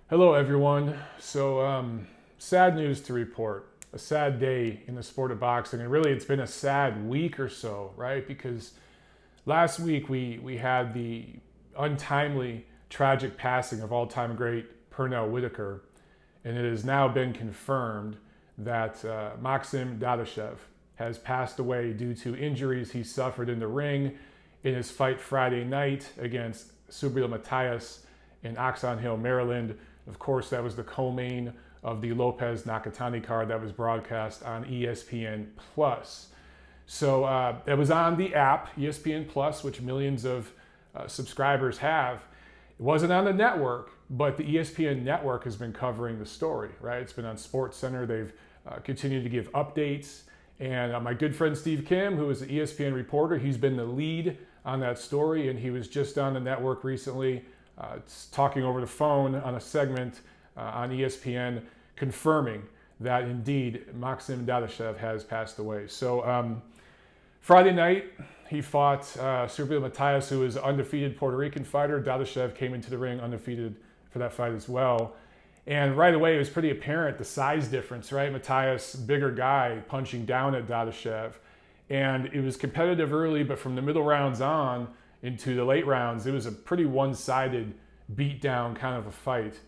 Hello, everyone. Sad news to report. A sad day in the sport of boxing, and really, it's been a sad week or so, right? Because last week we had the untimely, tragic passing of all-time great Pernell Whitaker, and it has now been confirmed that Maxim Dadashev has passed away due to injuries he suffered in the ring in his fight Friday night against Subriel Matias in Oxon Hill, Maryland. Of course, that was the co-main of the Lopez Nakatani card that was broadcast on ESPN Plus. It was on the app ESPN Plus, which millions of subscribers have. It wasn't on the network, but the ESPN network has been covering the story, right? It's been on SportsCenter. They've continued to give updates. And my good friend Steve Kim, who is an ESPN reporter, he's been the lead on that story, and he was just on the network recently talking over the phone on a segment on ESPN, confirming that indeed Maxim Dadashev has passed away. Friday night, he fought Subriel Matias, who is an undefeated Puerto Rican fighter. Dadashev came into the ring undefeated for that fight as well. And right away, it was pretty apparent the size difference, right? Matias, bigger guy, punching down at Dadashev. And it was competitive early, but from the middle rounds on into the late rounds, it was a pretty one-sided beatdown kind of a fight.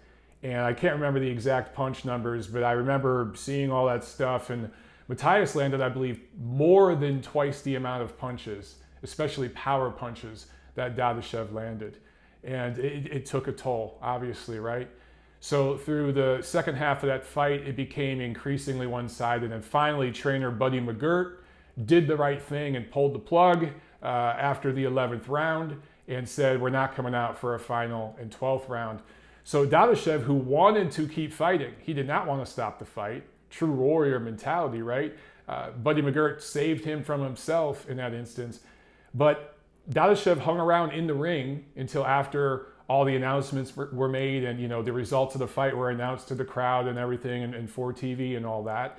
And I can't remember the exact punch numbers, but I remember seeing all that stuff. And Matias landed, I believe, more than twice the amount of punches, especially power punches, that Dadashev landed. And it took a toll, obviously, right? So through the second half of that fight, it became increasingly one-sided. And finally, trainer Buddy McGirt did the right thing and pulled the plug after the 11th round and said, we're not coming out for a final and 12th round. So Dadashev, who wanted to keep fighting, he did not want to stop the fight. True warrior mentality, right? Buddy McGirt saved him from himself in that instance. But Dadashev hung around in the ring until after all the announcements were made, and the results of the fight were announced to the crowd and everything, and for TV and all that.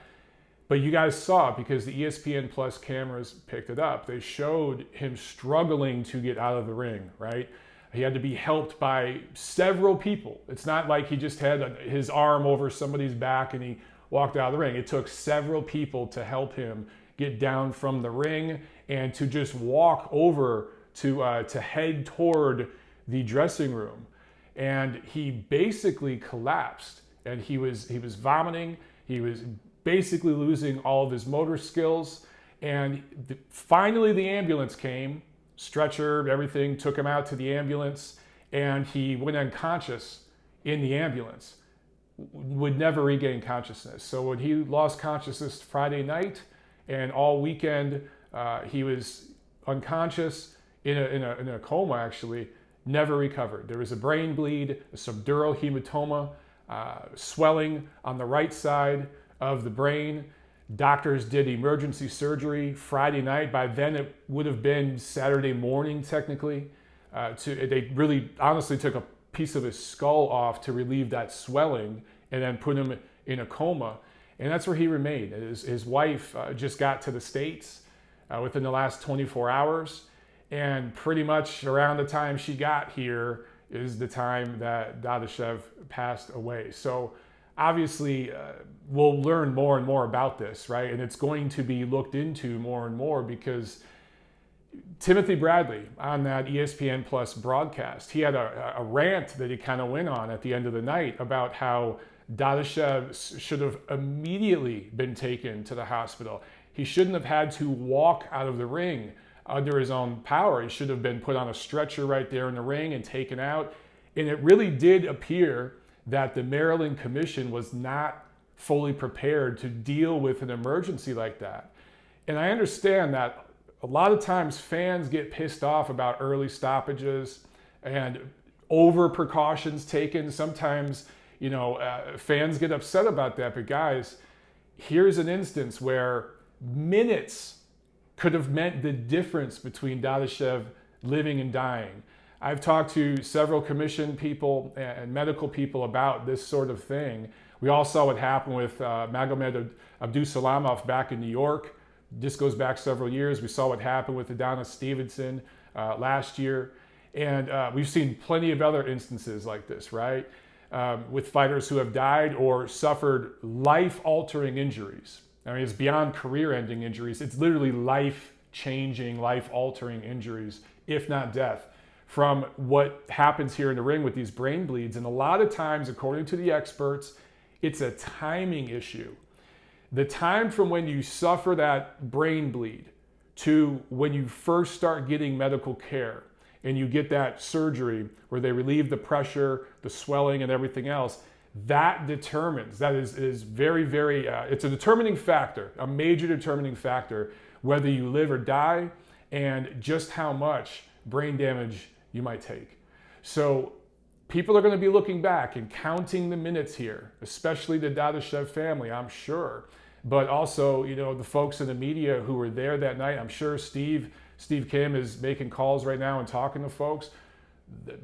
But you guys saw, because the ESPN Plus cameras picked it up, they showed him struggling to get out of the ring, right? He had to be helped by several people. It's not like he just had his arm over somebody's back and he walked out of the ring. It took several people to help him get down from the ring and to just walk over to head toward the dressing room. And he basically collapsed, and he was vomiting. He was basically losing all of his motor skills. And finally the ambulance came, stretcher, everything, took him out to the ambulance, and he went unconscious in the ambulance, would never regain consciousness. So when he lost consciousness Friday night and all weekend, he was unconscious, in a coma actually, never recovered. There was a brain bleed, a subdural hematoma, swelling on the right side of the brain. Doctors did emergency surgery Friday night. By then it would have been Saturday morning technically. They really honestly took a piece of his skull off to relieve that swelling and then put him in a coma. And that's where he remained. His wife just got to the States within the last 24 hours. And pretty much around the time she got here is the time that Dadashev passed away. So obviously, we'll learn more and more about this, right? And it's going to be looked into more and more, because Timothy Bradley on that ESPN Plus broadcast, he had a rant that he kind of went on at the end of the night about how Dadashev should have immediately been taken to the hospital. He shouldn't have had to walk out of the ring under his own power. He should have been put on a stretcher right there in the ring and taken out. And it really did appear that the Maryland Commission was not fully prepared to deal with an emergency like that. And I understand that a lot of times fans get pissed off about early stoppages and over precautions taken. Sometimes, fans get upset about that. But guys, here's an instance where minutes could have meant the difference between Dadashev living and dying. I've talked to several commission people and medical people about this sort of thing. We all saw what happened with Magomed Abdusalamov back in New York. This goes back several years. We saw what happened with Adonis Stevenson last year. And we've seen plenty of other instances like this, right? with fighters who have died or suffered life-altering injuries. I mean, it's beyond career-ending injuries. It's literally life-changing, life-altering injuries, if not death, from what happens here in the ring with these brain bleeds. And a lot of times, according to the experts, it's a timing issue. The time from when you suffer that brain bleed to when you first start getting medical care and you get that surgery where they relieve the pressure, the swelling, and everything else, that determines, that is very, very, it's a determining factor, a major determining factor, whether you live or die and just how much brain damage you might take. So people are going to be looking back and counting the minutes here, especially the Dadashev family, I'm sure. But also, you know, the folks in the media who were there that night, I'm sure Steve Kim is making calls right now and talking to folks.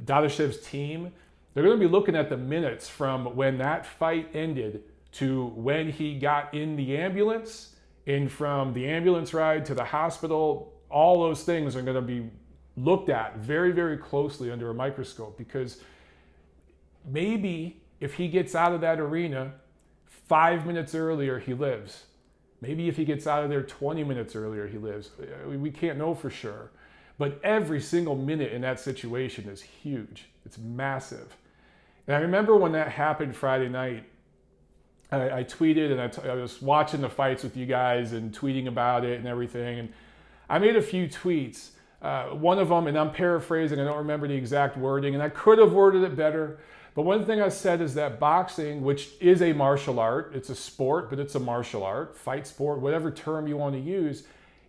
Dadashev's team, they're going to be looking at the minutes from when that fight ended to when he got in the ambulance, and from the ambulance ride to the hospital. All those things are going to be looked at very, very closely under a microscope, because maybe if he gets out of that arena 5 minutes earlier, he lives. Maybe if he gets out of there 20 minutes earlier, he lives. We can't know for sure. But every single minute in that situation is huge. It's massive. And I remember when that happened Friday night, I tweeted, and I was watching the fights with you guys and tweeting about it and everything. And I made a few tweets. One of them, and I'm paraphrasing, I don't remember the exact wording, and I could have worded it better. But one thing I said is that boxing, which is a martial art, it's a sport, but it's a martial art, fight sport, whatever term you want to use,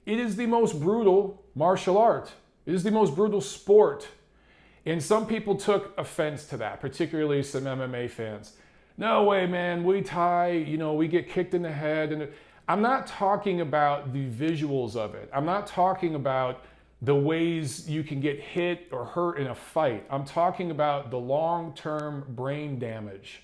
it is the most brutal martial art. It is the most brutal sport. And some people took offense to that, particularly some MMA fans. No way, man, Muay Thai, you know, we get kicked in the head. And I'm not talking about the visuals of it. I'm not talking about the ways you can get hit or hurt in a fight. I'm talking about the long-term brain damage.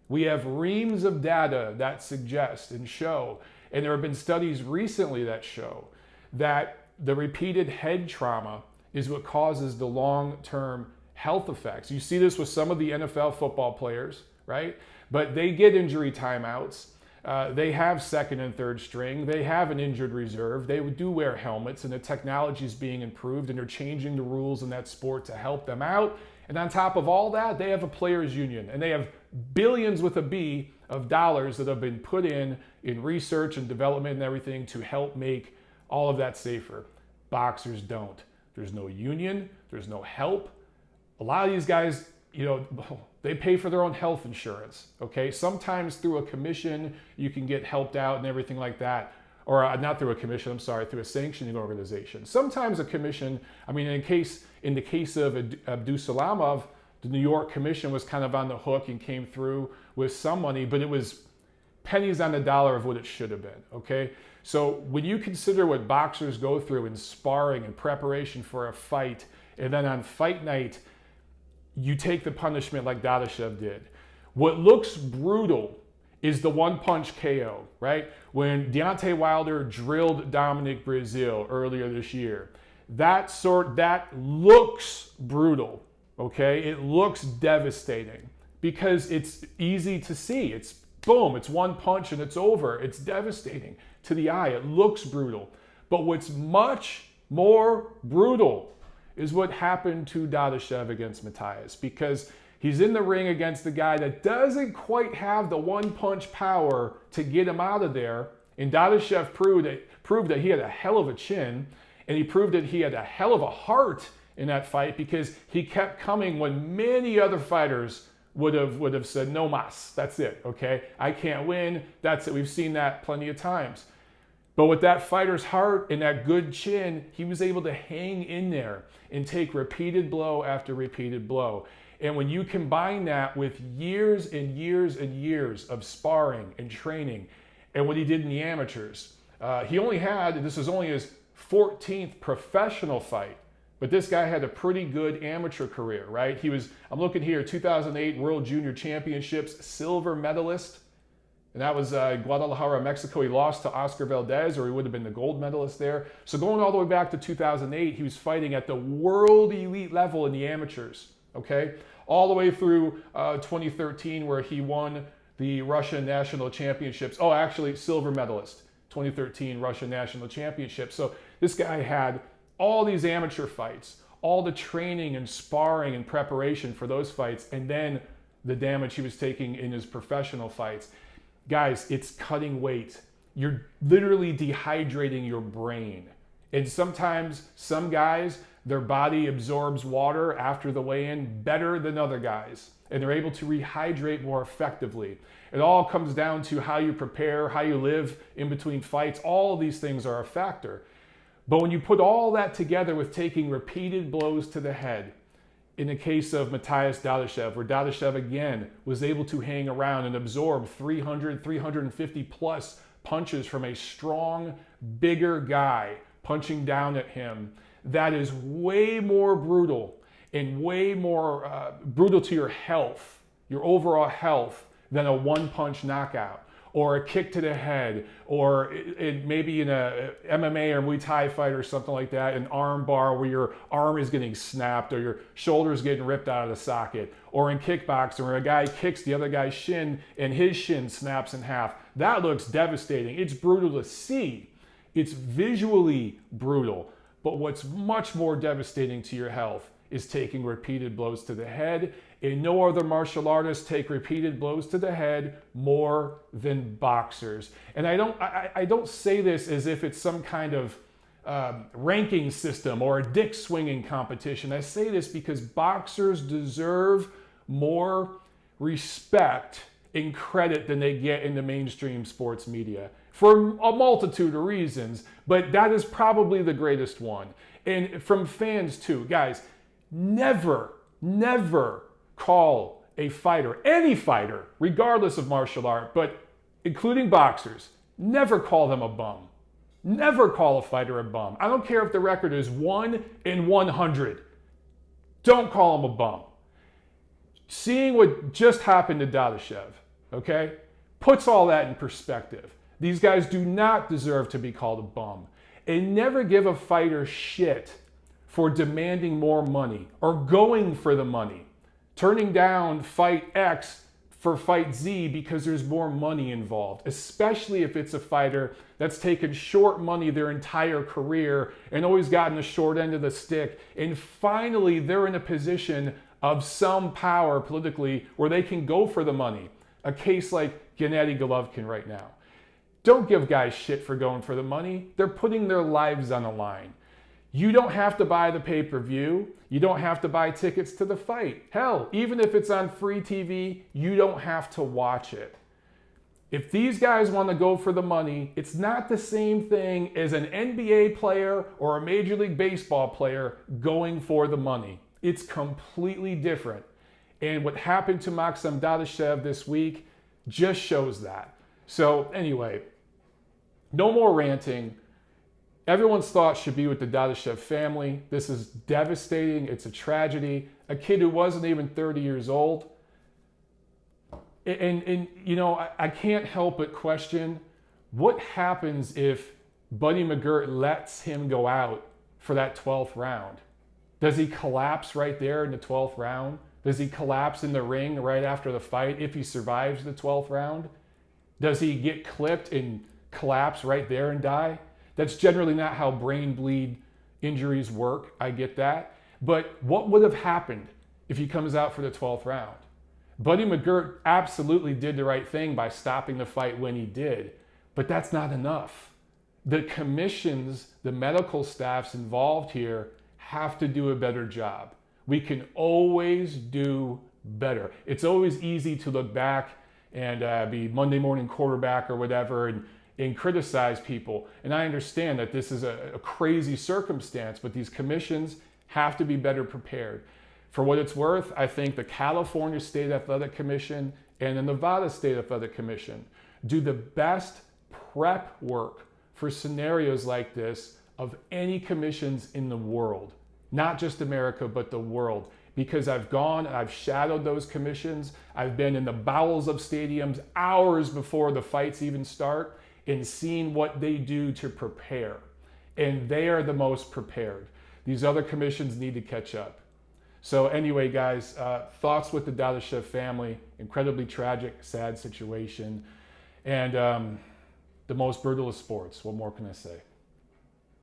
We have reams of data that suggest and show, and there have been studies recently that show, that the repeated head trauma is what causes the long-term health effects. You see this with some of the NFL football players, right? But they get injury timeouts. They have second and third string. They have an injured reserve. They do wear helmets, and the technology is being improved, and they're changing the rules in that sport to help them out. And on top of all that, they have a players union, and they have billions with a B of dollars that have been put in research and development and everything to help make all of that safer. Boxers don't. There's no union. There's no help. A lot of these guys, you know, they pay for their own health insurance, okay? Sometimes through a commission, you can get helped out and everything like that. Or not through a commission, I'm sorry, through a sanctioning organization. Sometimes a commission, I mean, in the case of Abdusalamov, the New York commission was kind of on the hook and came through with some money, but it was pennies on the dollar of what it should have been, okay? So when you consider what boxers go through in sparring and preparation for a fight, and then on fight night, you take the punishment like Dadashev did. What looks brutal is the one-punch KO, right? When Deontay Wilder drilled Dominic Breazeale earlier this year, that looks brutal, okay? It looks devastating because it's easy to see. It's boom, it's one punch and it's over. It's devastating to the eye. It looks brutal. But what's much more brutal is what happened to Dadashev against Matthias, because he's in the ring against the guy that doesn't quite have the one-punch power to get him out of there. And Dadashev proved that he had a hell of a chin, and he proved that he had a hell of a heart in that fight, because he kept coming when many other fighters would have said, no mas, that's it, okay? I can't win, that's it. We've seen that plenty of times. But with that fighter's heart and that good chin, he was able to hang in there and take repeated blow after repeated blow. And when you combine that with years and years and years of sparring and training, and what he did in the amateurs, this was only his 14th professional fight, but this guy had a pretty good amateur career, right? I'm looking here, 2008 World Junior Championships, silver medalist. And that was Guadalajara, Mexico. He lost to Oscar Valdez, or he would have been the gold medalist there. So going all the way back to 2008, he was fighting at the world elite level in the amateurs, okay? All the way through 2013 where he won the Russian national championships. Oh, actually, silver medalist, 2013 Russian national championship. So this guy had all these amateur fights, all the training and sparring and preparation for those fights, and then the damage he was taking in his professional fights. Guys, it's cutting weight. You're literally dehydrating your brain. And sometimes some guys, their body absorbs water after the weigh-in better than other guys, and they're able to rehydrate more effectively. It all comes down to how you prepare, how you live in between fights. All of these things are a factor. But when you put all that together with taking repeated blows to the head, in the case of Matthias Dadashev, where Dadashev again was able to hang around and absorb 300, 350 plus punches from a strong, bigger guy punching down at him, that is way more brutal and way more brutal to your health, your overall health, than a one-punch knockout or a kick to the head, or maybe in a MMA or Muay Thai fight or something like that, an arm bar where your arm is getting snapped or your shoulder is getting ripped out of the socket, or in kickboxing where a guy kicks the other guy's shin and his shin snaps in half. That looks devastating. It's brutal to see. It's visually brutal. But what's much more devastating to your health is taking repeated blows to the head. And no other martial artists take repeated blows to the head more than boxers. And I don't say this as if it's some kind of ranking system or a dick swinging competition. I say this because boxers deserve more respect and credit than they get in the mainstream sports media for a multitude of reasons, but that is probably the greatest one. And from fans too, guys, never call a fighter, any fighter, regardless of martial art, but including boxers, never call them a bum. Never call a fighter a bum. I don't care if the record is 1-100. Don't call him a bum. Seeing what just happened to Dadashev, okay, puts all that in perspective. These guys do not deserve to be called a bum. And never give a fighter shit for demanding more money or going for the money. Turning down fight X for fight Z because there's more money involved, especially if it's a fighter that's taken short money their entire career and always gotten the short end of the stick. And finally, they're in a position of some power politically where they can go for the money. A case like Gennady Golovkin right now. Don't give guys shit for going for the money. They're putting their lives on the line. You don't have to buy the pay-per-view. You don't have to buy tickets to the fight. Hell, even if it's on free TV, you don't have to watch it. If these guys want to go for the money, it's not the same thing as an NBA player or a Major League Baseball player going for the money. It's completely different. And what happened to Maksim Dadashev this week just shows that. So anyway, no more ranting. Everyone's thoughts should be with the Dadashev family. This is devastating. It's a tragedy. A kid who wasn't even 30 years old. And you know, I can't help but question what happens if Buddy McGirt lets him go out for that 12th round. Does he collapse right there in the 12th round? Does he collapse in the ring right after the fight if he survives the 12th round? Does he get clipped and collapse right there and die? That's generally not how brain bleed injuries work. I get that. But what would have happened if he comes out for the 12th round? Buddy McGirt absolutely did the right thing by stopping the fight when he did, but that's not enough. The commissions, the medical staffs involved here have to do a better job. We can always do better. It's always easy to look back and be Monday morning quarterback or whatever and criticize people. And I understand that this is a crazy circumstance, but these commissions have to be better prepared. For what it's worth, I think the California State Athletic Commission and the Nevada State Athletic Commission do the best prep work for scenarios like this of any commissions in the world. Not just America, but the world. Because I've gone and I've shadowed those commissions. I've been in the bowels of stadiums hours before the fights even start and seen what they do to prepare. And they are the most prepared. These other commissions need to catch up. So anyway, guys, thoughts with the Dadashev family. Incredibly tragic, sad situation, and the most brutal of sports. What more can I say?